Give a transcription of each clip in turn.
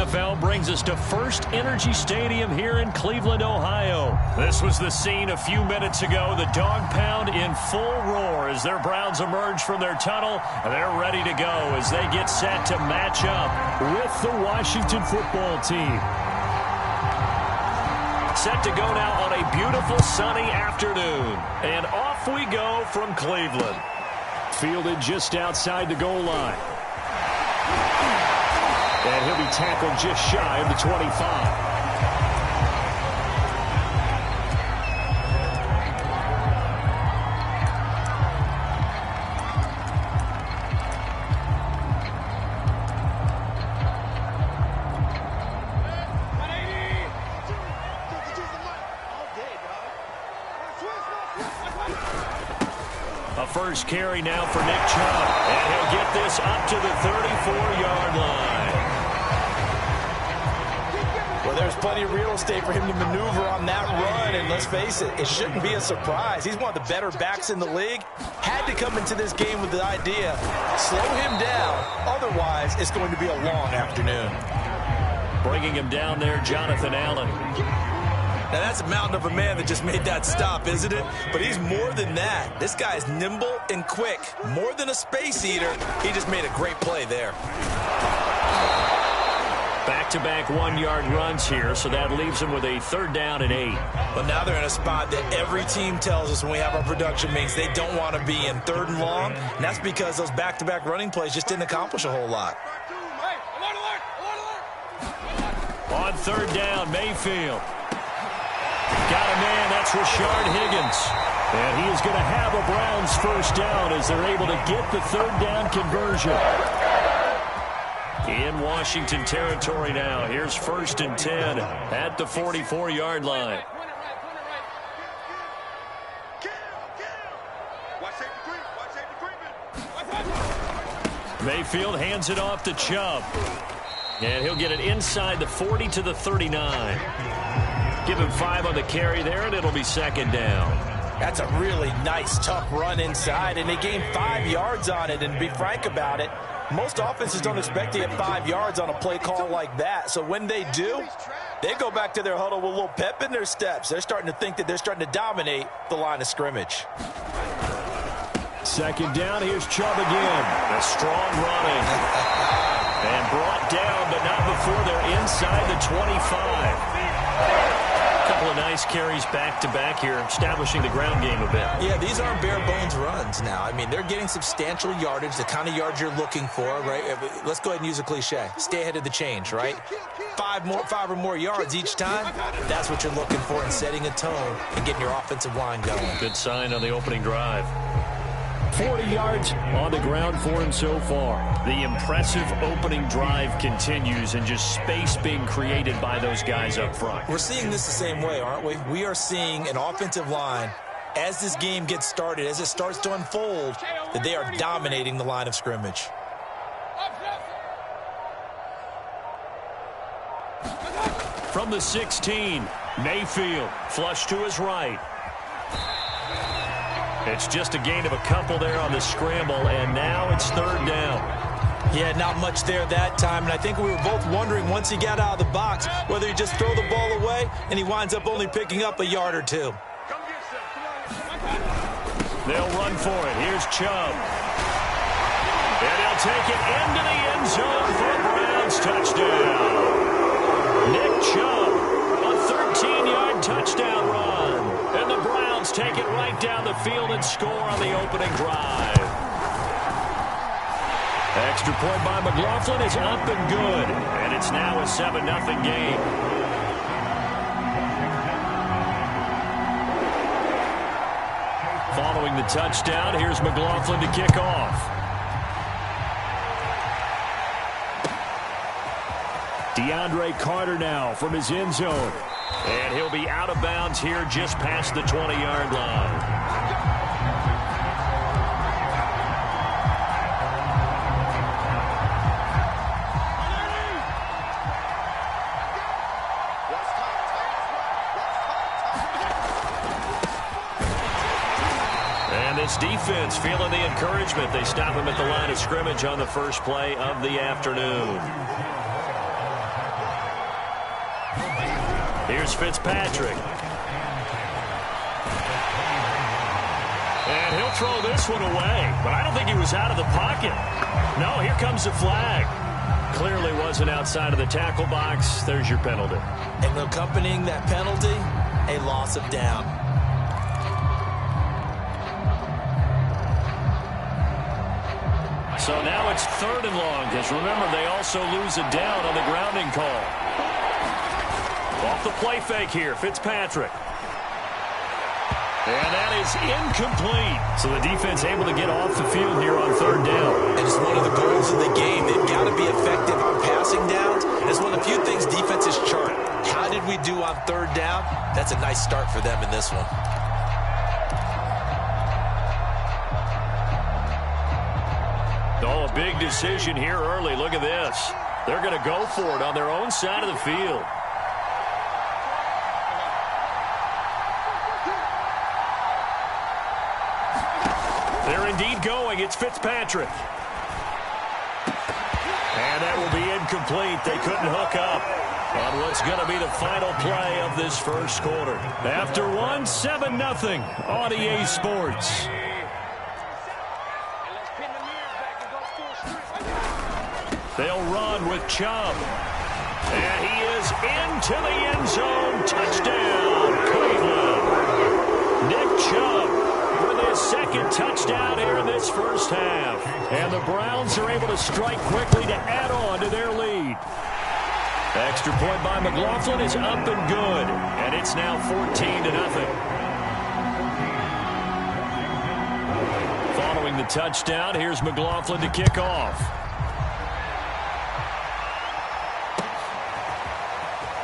NFL brings us to First Energy Stadium here in Cleveland, Ohio. This was the scene a few minutes ago. The dog pound in full roar as their Browns emerge from their tunnel. And they're ready to go as they get set to match up with the Washington football team. Set to go now on a beautiful sunny afternoon. And off we go from Cleveland. Fielded just outside the goal line. And he'll be tackled just shy of the 25. A first carry now for Nick Chubb. And he'll get this up to the 34-yard line. Well, there's plenty of real estate for him to maneuver on that run. And let's face it, it shouldn't be a surprise. He's one of the better backs in the league. Had to come into this game with the idea, slow him down. Otherwise, it's going to be a long afternoon. Bringing him down there, Jonathan Allen. Now, that's a mountain of a man that just made that stop, isn't it? But he's more than that. This guy's nimble and quick. More than a space eater. He just made a great play there. Back-to-back one-yard runs here, so that leaves him with a 3rd down and 8. But now they're in a spot that every team tells us when we have our production meetings they don't want to be in, 3rd and long. And that's because those back-to-back running plays just didn't accomplish a whole lot. On 3rd down, Mayfield. Got a man, that's Rashard Higgins. And he is going to have a Browns 1st down as they're able to get the 3rd down conversion. In Washington territory now. Here's 1st and 10 at the 44-yard line. Mayfield hands it off to Chubb. And he'll get it inside the 40 to the 39. Give him 5 on the carry there, and it'll be 2nd down. That's a really nice, tough run inside, and they gained 5 yards on it. And to be frank about it, most offenses don't expect to get 5 yards on a play call like that. So when they do, they go back to their huddle with a little pep in their steps. They're starting to think that they're starting to dominate the line of scrimmage. 2nd down, here's Chubb again. A strong running. And brought down, but not before they're inside the 25. Couple of nice carries back-to-back here, establishing the ground game a bit. Yeah, these aren't bare-bones runs now. I mean, they're getting substantial yardage, the kind of yards you're looking for, right? Let's go ahead and use a cliche. Stay ahead of the change, right? 5 or more yards each time, that's what you're looking for in setting a tone and getting your offensive line going. Good sign on the opening drive. 40 yards on the ground for him so far. The impressive opening drive continues and just space being created by those guys up front. We're seeing this the same way, aren't we? We are seeing an offensive line, as this game gets started, as it starts to unfold, that they are dominating the line of scrimmage. From the 16, Mayfield, flush to his right. It's just a gain of a couple there on the scramble, and now it's 3rd down. Yeah, not much there that time, and I think we were both wondering once he got out of the box whether he'd just throw the ball away, and he winds up only picking up a yard or 2. They'll run for it. Here's Chubb. And he'll take it into the end zone for a Browns touchdown. Nick Chubb, a 13-yard touchdown run. And the Browns take it right down the field and score on the opening drive. Extra point by McLaughlin is up and good. And it's now a 7-0 game. Following the touchdown, here's McLaughlin to kick off. DeAndre Carter now from his end zone. And he'll be out of bounds here just past the 20-yard line. And this defense feeling the encouragement. They stop him at the line of scrimmage on the first play of the afternoon. Here's Fitzpatrick. And he'll throw this one away. But I don't think he was out of the pocket. No, here comes the flag. Clearly wasn't outside of the tackle box. There's your penalty. And accompanying that penalty, a loss of down. So now it's 3rd and long, because remember, they also lose a down on the grounding call. Off the play fake here, Fitzpatrick. And that is incomplete. So the defense able to get off the field here on 3rd down. And it's one of the goals of the game. They've got to be effective on passing downs. And it's one of the few things defenses chart. How did we do on 3rd down? That's a nice start for them in this one. Oh, a big decision here early. Look at this. They're going to go for it on their own side of the field. They're indeed going. It's Fitzpatrick. And that will be incomplete. They couldn't hook up on what's going to be the final play of this first quarter. After one, 7-0 on EA Sports. They'll run with Chubb. And he is into the end zone. Touchdown, Cleveland. Nick Chubb with his 2nd touchdown here in this first half. And the Browns are able to strike quickly to add on to their lead. Extra point by McLaughlin is up and good. And it's now 14-0. Following the touchdown, here's McLaughlin to kick off.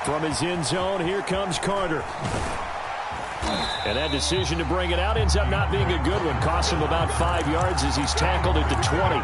From his end zone, here comes Carter. And that decision to bring it out ends up not being a good one. Costs him about 5 yards as he's tackled at the 20.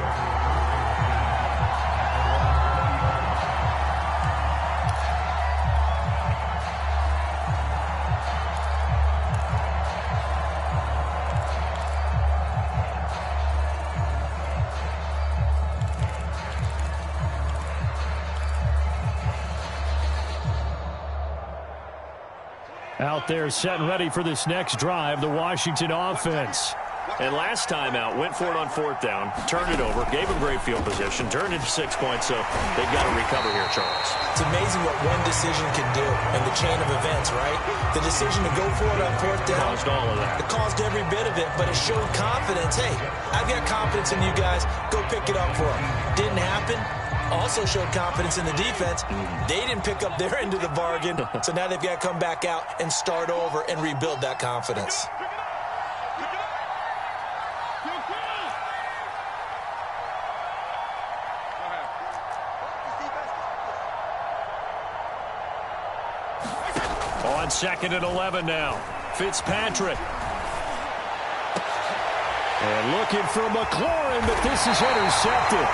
Out there set and ready for this next drive, the Washington offense. And last time out, went for it on 4th down, turned it over, gave them great field position, turned it to 6 points, so they've got to recover here, Charles. It's amazing what one decision can do in the chain of events, right? The decision to go for it on 4th down. Caused all of that. It caused every bit of it, but it showed confidence. Hey, I've got confidence in you guys. Go pick it up for them. Didn't happen. Also showed confidence in the defense. They didn't pick up their end of the bargain, so now they've got to come back out and start over and rebuild that confidence. On 2nd and 11 now, Fitzpatrick. And looking for McLaurin, but this is intercepted.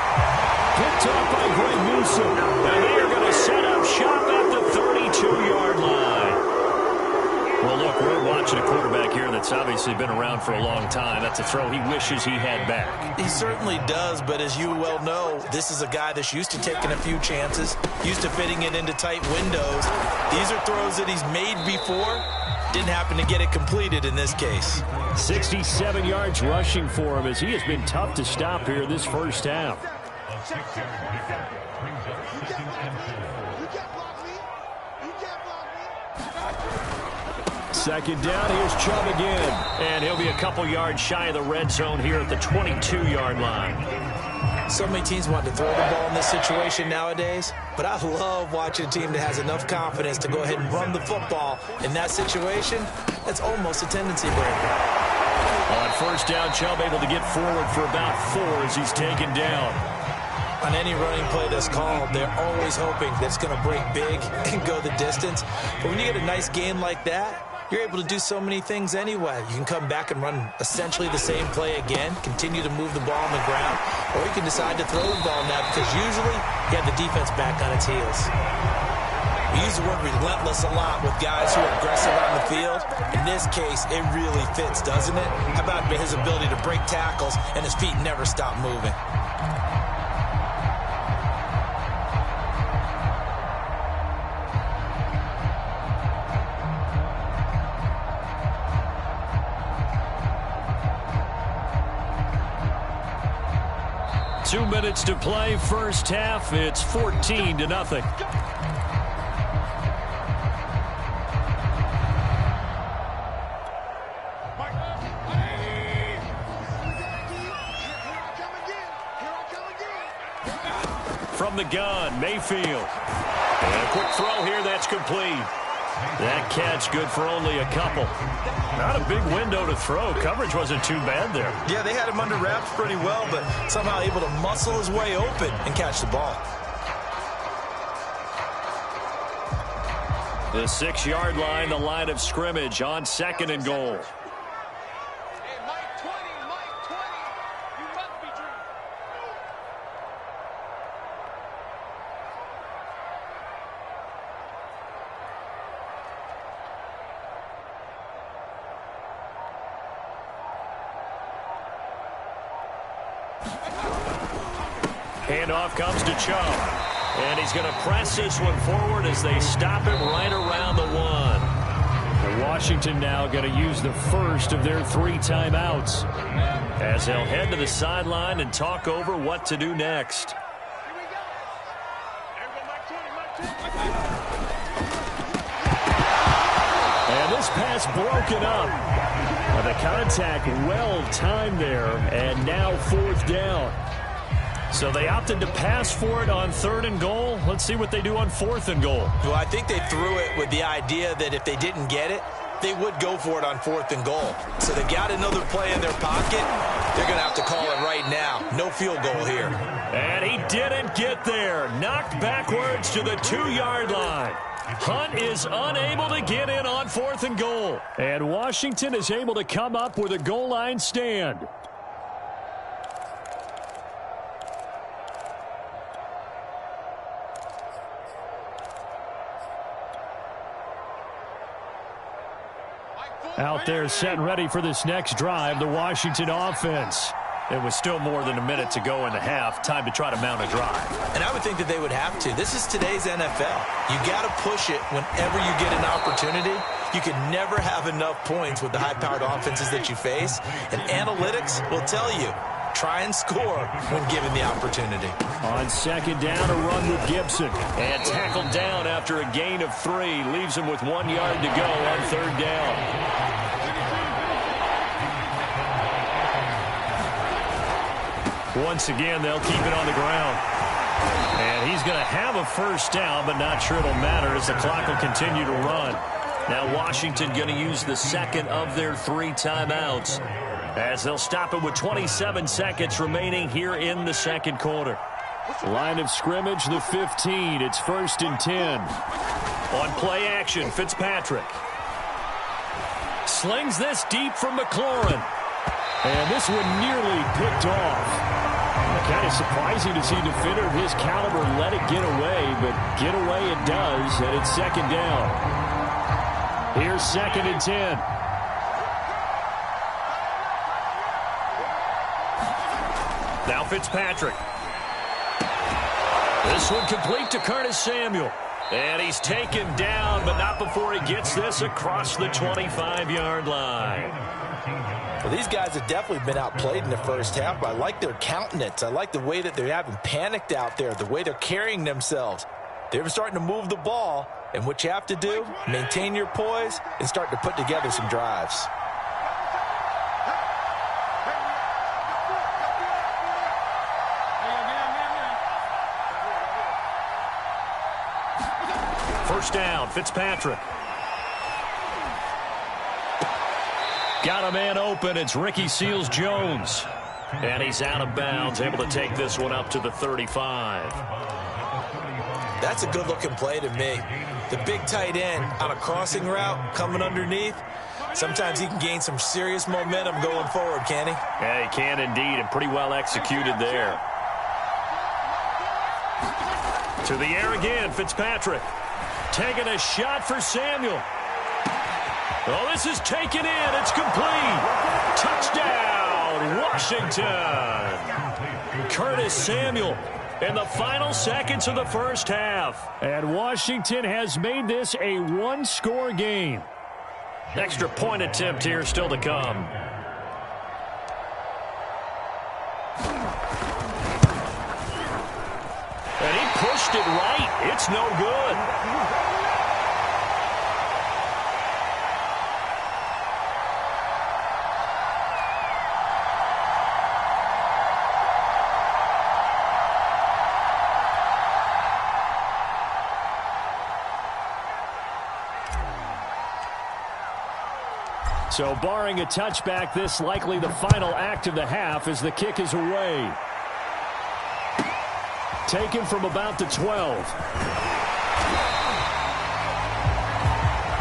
Picked up by Greg Newsom. And they are going to set up shop at the 32-yard line. Well, look, we're watching a quarterback here that's obviously been around for a long time. That's a throw he wishes he had back. He certainly does, but as you well know, this is a guy that's used to taking a few chances, used to fitting it into tight windows. These are throws that he's made before. Didn't happen to get it completed in this case. 67 yards rushing for him as he has been tough to stop here this first half. Second down, here's Chubb again. And he'll be a couple yards shy of the red zone here at the 22-yard line. So many teams want to throw the ball in this situation nowadays, but I love watching a team that has enough confidence to go ahead and run the football. In that situation, that's almost a tendency breaker. On first down, Chubb able to get forward for about 4 as he's taken down. On any running play that's called, they're always hoping that it's going to break big and go the distance. But when you get a nice game like that, you're able to do so many things anyway. You can come back and run essentially the same play again, continue to move the ball on the ground, or you can decide to throw the ball now because usually you have the defense back on its heels. We use the word relentless a lot with guys who are aggressive on the field. In this case, it really fits, doesn't it? How about his ability to break tackles and his feet never stop moving? 2 minutes to play, first half. It's 14-0. From the gun, Mayfield. And a quick throw here, that's complete. That catch good for only a couple. Not a big window to throw. Coverage wasn't too bad there. Yeah, they had him under wraps pretty well, but somehow able to muscle his way open and catch the ball. The 6-yard line, the line of scrimmage on 2nd and goal. Handoff comes to Chubb. And he's going to press this one forward as they stop him right around the 1. And Washington now going to use the first of their 3 timeouts as they'll head to the sideline and talk over what to do next. And this pass broken up. The contact well timed there, and now 4th down. So they opted to pass for it on 3rd and goal. Let's see what they do on 4th and goal. Well, I think they threw it with the idea that if they didn't get it, they would go for it on 4th and goal. So they got another play in their pocket. They're going to have to call it right now. No field goal here. And he didn't get there. Knocked backwards to the 2-yard line. Hunt is unable to get in on 4th and goal. And Washington is able to come up with a goal line stand. Out there set and ready for this next drive, the Washington offense. It was still more than a minute to go in the half. Time to try to mount a drive. And I would think that they would have to. This is today's NFL. You got to push it whenever you get an opportunity. You can never have enough points with the high-powered offenses that you face. And analytics will tell you, try and score when given the opportunity. On 2nd down, a run with Gibson. And tackled down after a gain of 3. Leaves him with 1 yard to go on 3rd down. Once again, they'll keep it on the ground. And he's going to have a first down, but not sure it'll matter as the clock will continue to run. Now Washington going to use the 2nd of their 3 timeouts as they'll stop it with 27 seconds remaining here in the 2nd quarter. Line of scrimmage, the 15. It's 1st and 10. On play action, Fitzpatrick. Slings this deep from McLaurin. And this one nearly picked off. Kind of surprising to see a defender of his caliber let it get away, but get away it does, and it's 2nd down. Here's 2nd and 10. Now Fitzpatrick. This one complete to Curtis Samuel. And he's taken down, but not before he gets this across the 25-yard line. Well, these guys have definitely been outplayed in the first half, but I like their countenance. I like the way that they haven't panicked out there, the way they're carrying themselves. They're starting to move the ball, and what you have to do, maintain your poise and start to put together some drives. First down, Fitzpatrick. Got a man open. It's Ricky Seals-Jones. And he's out of bounds, able to take this one up to the 35. That's a good-looking play to me. The big tight end on a crossing route coming underneath. Sometimes he can gain some serious momentum going forward, can he? Yeah, he can indeed, and pretty well executed there. To the air again, Fitzpatrick. Taking a shot for Samuel. Oh, this is taken in. It's complete. Touchdown, Washington. Curtis Samuel in the final seconds of the first half. And Washington has made this a one-score game. Extra point attempt here still to come. pushed it right. It's no good. So barring a touchback, this likely the final act of the half as the kick is away. Taken from about the 12.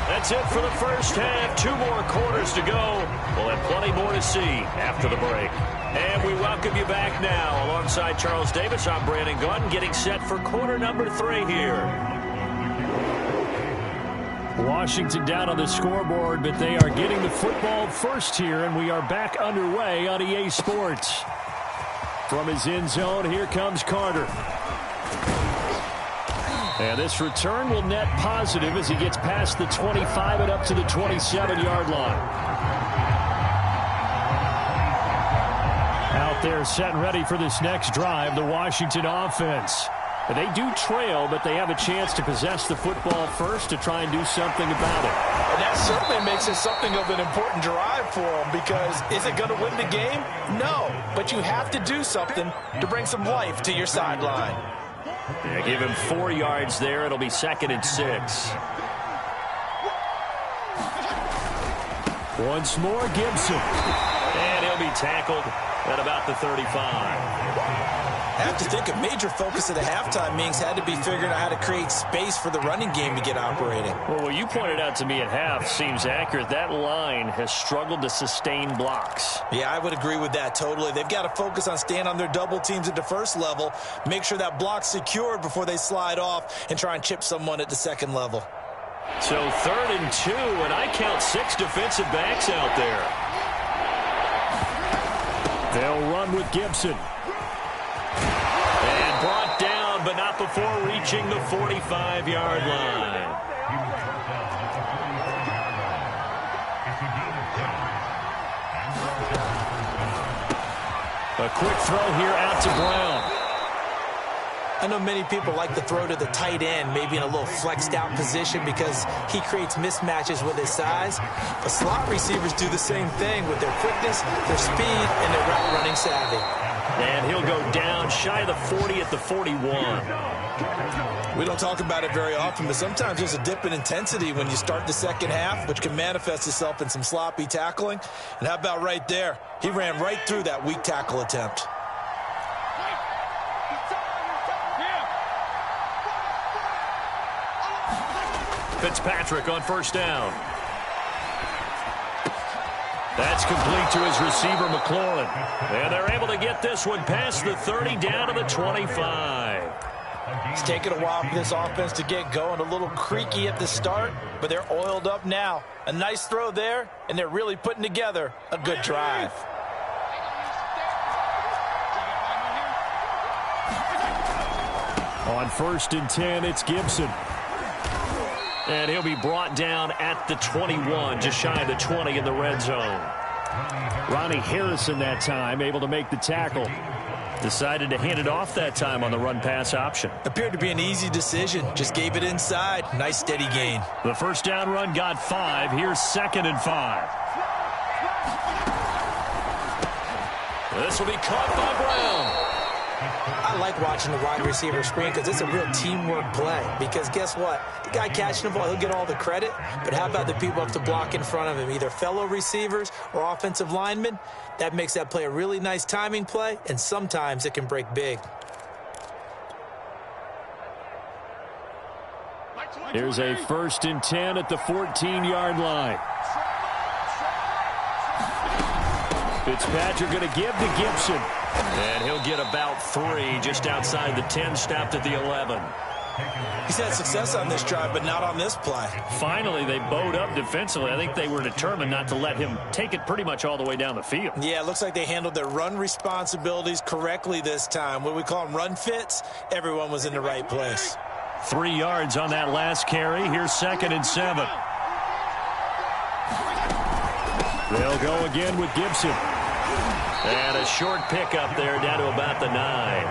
That's it for the first half. 2 more quarters to go. We'll have plenty more to see after the break. And we welcome you back now. Alongside Charles Davis, I'm Brandon Gunn, getting set for quarter number 3 here. Washington down on the scoreboard, but they are getting the football first here, and we are back underway on EA Sports. From his end zone, here comes Carter. And this return will net positive as he gets past the 25 and up to the 27-yard line. Out there set and ready for this next drive, the Washington offense. They do trail, but they have a chance to possess the football first to try and do something about it. And that certainly makes it something of an important drive for them, because is it going to win the game? No, but you have to do something to bring some life to your sideline. Yeah, give him 4 yards there. It'll be 2nd and 6. Once more, Gibson. And he'll be tackled at about the 35. I have to think a major focus of the halftime meetings had to be figuring out how to create space for the running game to get operating. Well, what you pointed out to me at half seems accurate. That line has struggled to sustain blocks. Yeah, I would agree with that totally. They've got to focus on staying on their double teams at the first level, make sure that block's secured before they slide off and try and chip someone at the second level. So 3rd and 2, and I count 6 defensive backs out there. They'll run with Gibson. Brought down, but not before reaching the 45-yard line. A quick throw here out to Brown. I know many people like to throw to the tight end, maybe in a little flexed out position because he creates mismatches with his size. But slot receivers do the same thing with their quickness, their speed, and their route running savvy. And he'll go down shy of the 40 at the 41. We don't talk about it very often, but sometimes there's a dip in intensity when you start the second half, which can manifest itself in some sloppy tackling. And how about right there? He ran right through that weak tackle attempt. Fitzpatrick on first down. That's complete to his receiver, McLaurin. And they're able to get this one past the 30 down to the 25. It's taken a while for this offense to get going. A little creaky at the start, but they're oiled up now. A nice throw there, and they're really putting together a good drive. On 1st and 10, it's Gibson. And he'll be brought down at the 21, just shy of the 20 in the red zone. Ronnie Harrison that time able to make the tackle. Decided to hand it off that time on the run-pass option. Appeared to be an easy decision. Just gave it inside. Nice steady gain. The first down run got 5. Here's 2nd and 5. This will be caught by Brown. I like watching the wide receiver screen because it's a real teamwork play. Because guess what? The guy catching the ball, he'll get all the credit. But how about the people up to block in front of him, either fellow receivers or offensive linemen? That makes that play a really nice timing play, and sometimes it can break big. Here's a 1st and 10 at the 14-yard line. Fitzpatrick going to give to Gibson. And he'll get about 3 just outside the 10, stopped at the 11. He's had success on this drive, but not on this play. Finally, they bowed up defensively. I think they were determined not to let him take it pretty much all the way down the field. Yeah, it looks like they handled their run responsibilities correctly this time. What do we call them, run fits? Everyone was in the right place. 3 yards on that last carry. Here's 2nd and 7. They'll go again with Gibson. And a short pickup there down to about the 9.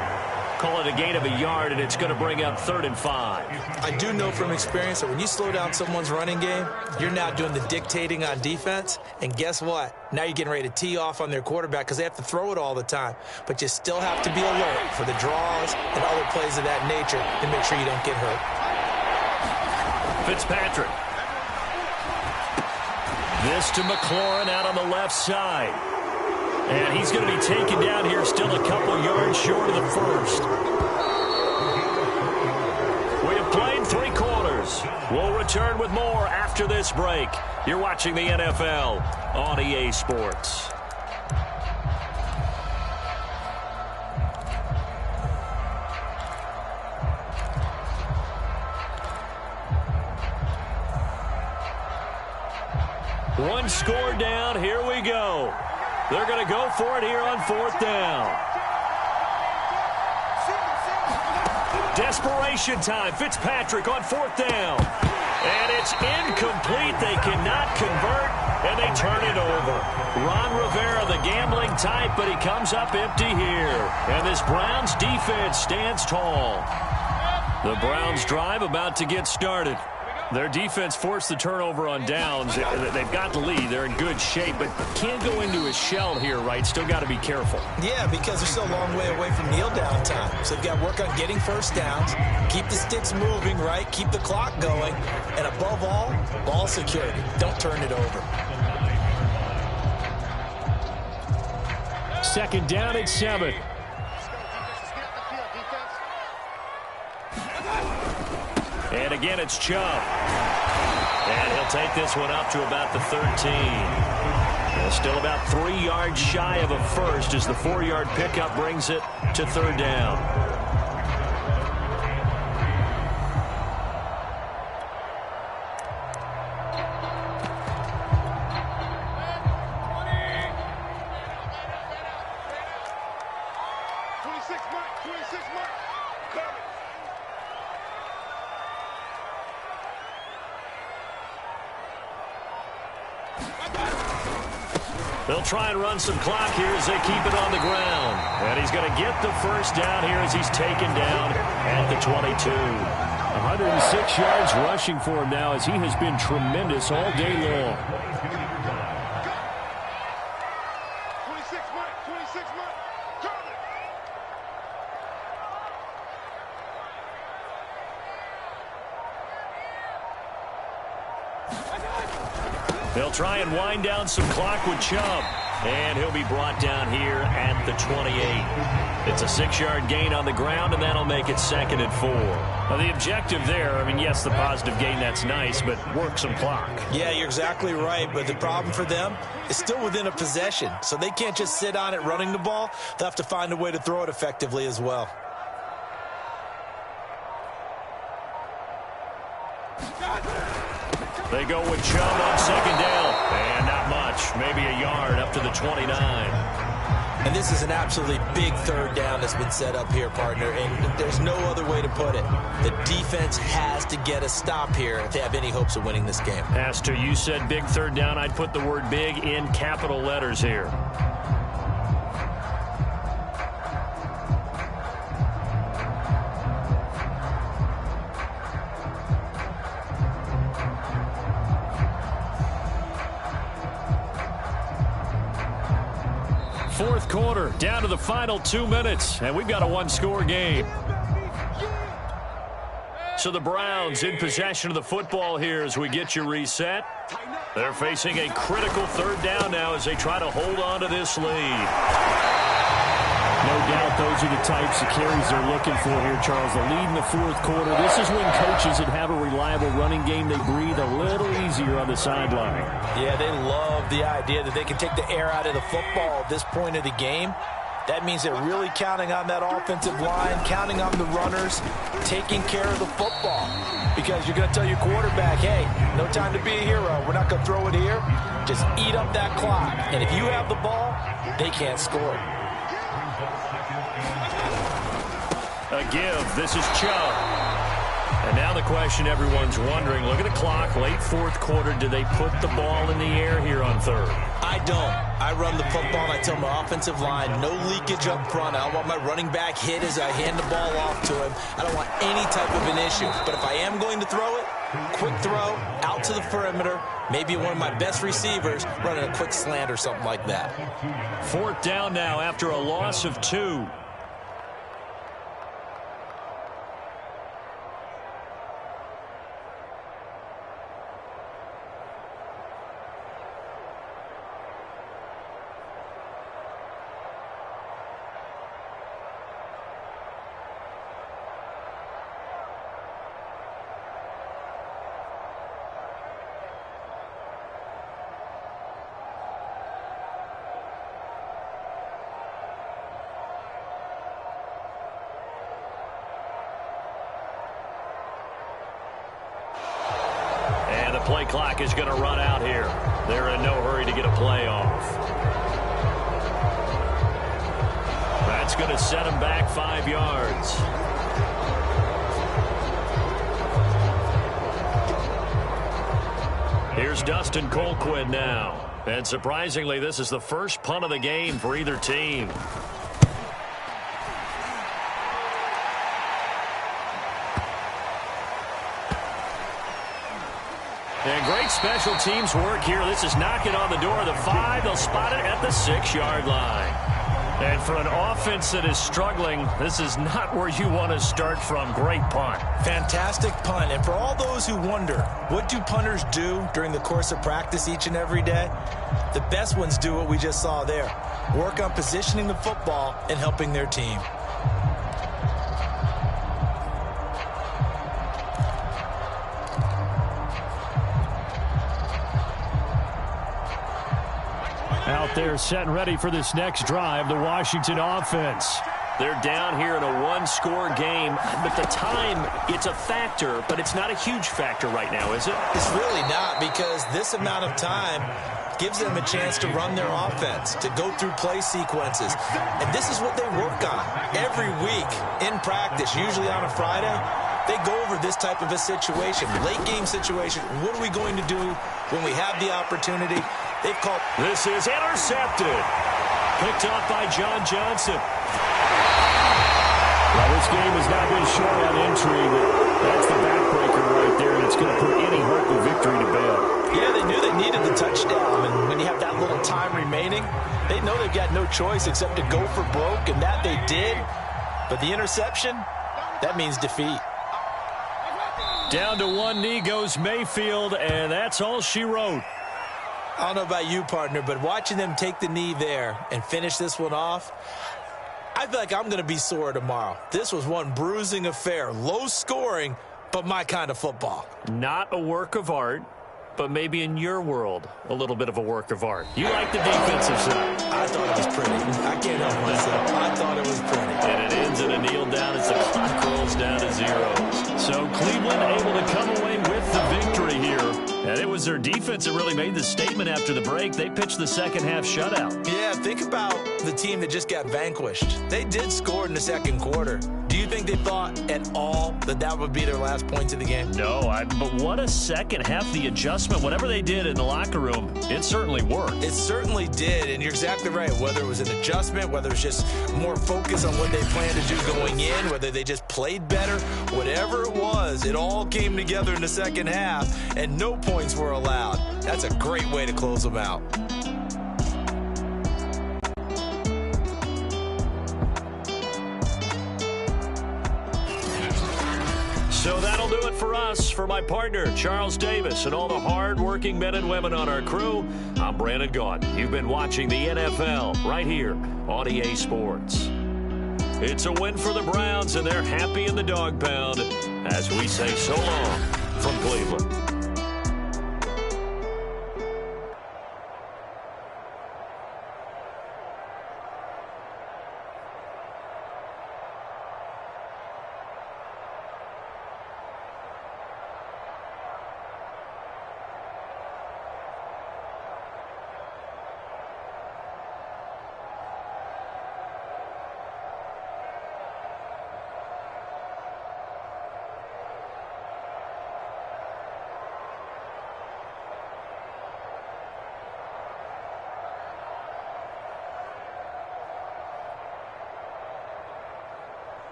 Call it a gain of a yard, and it's going to bring up 3rd and 5. I do know from experience that when you slow down someone's running game, you're now doing the dictating on defense. And guess what? Now you're getting ready to tee off on their quarterback because they have to throw it all the time. But you still have to be alert for the draws and other plays of that nature to make sure you don't get hurt. Fitzpatrick. This to McLaurin out on the left side. And he's going to be taken down here, still a couple yards short of the first. We have played 3 quarters. We'll return with more after this break. You're watching the NFL on EA Sports. One score down. Here we go. They're going to go for it here on 4th down. Desperation time. Fitzpatrick on 4th down. And it's incomplete. They cannot convert, and they turn it over. Ron Rivera, the gambling type, but he comes up empty here. And this Browns defense stands tall. The Browns drive about to get started. Their defense forced the turnover on downs. They've got the lead. They're in good shape, but can't go into a shell here, right? Still got to be careful. Yeah, because they're still a long way away from kneel down time. So they've got to work on getting first downs, keep the sticks moving, right? Keep the clock going. And above all, ball security. Don't turn it over. 2nd down and 7. And again, it's Chubb. And he'll take this one up to about the 13. Still about 3 yards shy of a first as the 4-yard pickup brings it to 3rd down. They'll try and run some clock here as they keep it on the ground. And he's going to get the first down here as he's taken down at the 22. 106 yards rushing for him now as he has been tremendous all day long. 26 Mike. They'll try and wind down some clock with Chubb. And he'll be brought down here at the 28. It's a 6-yard gain on the ground, and that'll make it 2nd and 4. Now, the objective there, I mean, yes, the positive gain, that's nice, but work some clock. Yeah, you're exactly right, but the problem for them is still within a possession, so they can't just sit on it running the ball. They'll have to find a way to throw it effectively as well. They go with Chubb on 2nd down. And not much, maybe a yard up to the 29. And this is an absolutely big 3rd down that's been set up here, partner, and there's no other way to put it. The defense has to get a stop here if they have any hopes of winning this game. As to you said big 3rd down, I'd put the word big in capital letters here. Fourth quarter, down to the final 2 minutes, and we've got a 1-score game. So the Browns in possession of the football here as we get you reset. They're facing a critical 3rd down now as they try to hold on to this lead. No doubt those are the types of carries they're looking for here, Charles. The lead in the 4th quarter. This is when coaches that have a reliable running game, they breathe a little easier on the sideline. Yeah, they love the idea that they can take the air out of the football at this point of the game. That means they're really counting on that offensive line, counting on the runners, taking care of the football. Because you're going to tell your quarterback, hey, no time to be a hero. We're not going to throw it here. Just eat up that clock. And if you have the ball, they can't score. A give. This is Chubb. And now the question everyone's wondering, look at the clock, late fourth quarter, do they put the ball in the air here on third? I don't. I run the football, and I tell my offensive line, no leakage up front. I don't want my running back hit as I hand the ball off to him. I don't want any type of an issue. But if I am going to throw it, quick throw, out to the perimeter, maybe one of my best receivers running a quick slant or something like that. Fourth down now after a loss of 2. Play clock is going to run out here. They're in no hurry to get a play off. That's going to set them back 5 yards. Here's Dustin Colquitt now. And surprisingly, this is the first punt of the game for either team. And great special teams work here. This is knocking on the door of the 5. They'll spot it at the 6-yard line. And for an offense that is struggling, this is not where you want to start from. Great punt. Fantastic punt. And for all those who wonder, what do punters do during the course of practice each and every day? The best ones do what we just saw there. Work on positioning the football and helping their team. Out there set and ready for this next drive, the Washington offense. They're down here in a one-score game, but the time, it's a factor, but it's not a huge factor right now, is it? It's really not, because this amount of time gives them a chance to run their offense, to go through play sequences. And this is what they work on every week in practice, usually on a Friday. They go over this type of a situation, late game situation. What are we going to do when we have the opportunity? They've called. This is intercepted. Picked off by John Johnson. Well, this game has not been short on entry, but that's the backbreaker right there, and it's going to put any hope of victory to bed. Yeah, they knew they needed the touchdown, and when you have that little time remaining, they know they've got no choice except to go for broke, and that they did. But the interception, that means defeat. Down to one knee goes Mayfield, and that's all she wrote. I don't know about you, partner, but watching them take the knee there and finish this one off, I feel like I'm going to be sore tomorrow. This was one bruising affair. Low scoring, but my kind of football. Not a work of art, but maybe in your world, a little bit of a work of art. You like the defensive side. I thought it was pretty. I can't help myself. I thought it was pretty. And it ends in a kneel down as the clock rolls down to 0. So Cleveland able to come away with the victory here. And it was their defense that really made the statement after the break. They pitched the second half shutout. Yeah, think about the team that just got vanquished. They did score in the second quarter. Do you think they thought at all that that would be their last points of the game? No, but what a second half. The adjustment, whatever they did in the locker room, it certainly worked. It certainly did, and you're exactly right. Whether it was an adjustment, whether it's just more focus on what they planned to do going in, whether they just played better, whatever it was, it all came together in the second half, and no points were allowed. That's a great way to close them out. So that'll do it for us. For my partner, Charles Davis, and all the hard-working men and women on our crew, I'm Brandon Gaudin. You've been watching the NFL right here on EA Sports. It's a win for the Browns, and they're happy in the dog pound as we say so long